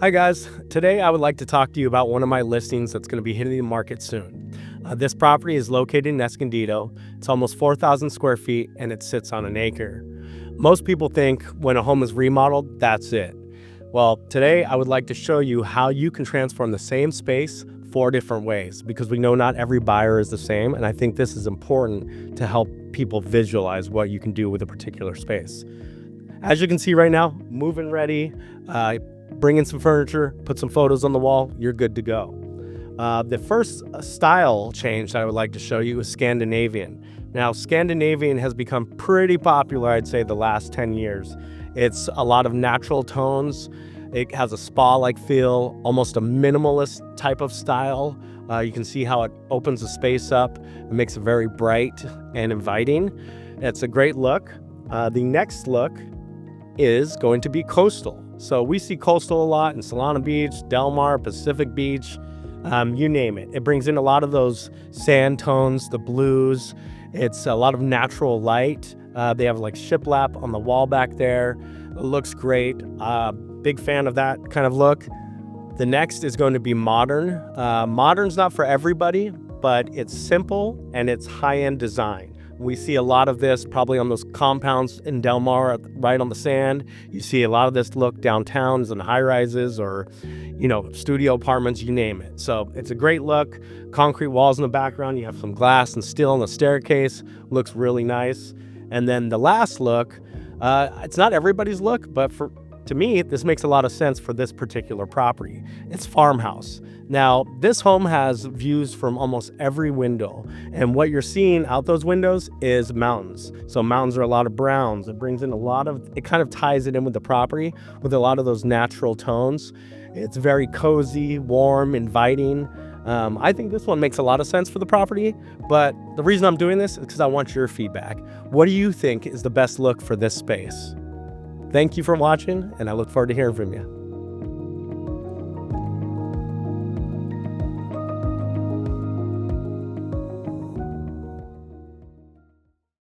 Hi guys, today I would like to talk to you about one of my listings that's going to be hitting the market soon. This property is located in Escondido. It's almost 4,000 square feet and it sits on an acre. Most people think when a home is remodeled, that's it. Well, today I would like to show you how you can transform the same space 4 different ways because we know not every buyer is the same, and I think this is important to help people visualize what you can do with a particular space. As you can see right now, move-in ready. Bring in some furniture, put some photos on the wall, you're good to go. The first style change that I would like to show you is Scandinavian. Now, Scandinavian has become pretty popular, I'd say, the last 10 years. It's a lot of natural tones. It has a spa-like feel, almost a minimalist type of style. You can see how it opens the space up. It makes it very bright and inviting. It's a great look. The next look is going to be coastal. So we see coastal a lot in Solana Beach, Del Mar, Pacific Beach, you name it. It brings in a lot of those sand tones, the blues. It's a lot of natural light. They have like shiplap on the wall back there. It looks great. Big fan of that kind of look. The next is going to be modern. Modern's not for everybody, but it's simple and it's high-end design. We see a lot of this probably on those compounds in Del Mar, right on the sand. You see a lot of this look downtowns and high-rises or, studio apartments, you name it. So it's a great look. Concrete walls in the background. You have some glass and steel on the staircase. Looks really nice. And then the last look, it's not everybody's look, but to me, this makes a lot of sense for this particular property. It's Farmhouse. Now, this home has views from almost every window, and what you're seeing out those windows is mountains. So mountains are a lot of browns. It brings in it kind of ties it in with the property with a lot of those natural tones. It's very cozy, warm, inviting. I think this one makes a lot of sense for the property, but the reason I'm doing this is because I want your feedback. What do you think is the best look for this space? Thank you for watching, and I look forward to hearing from you.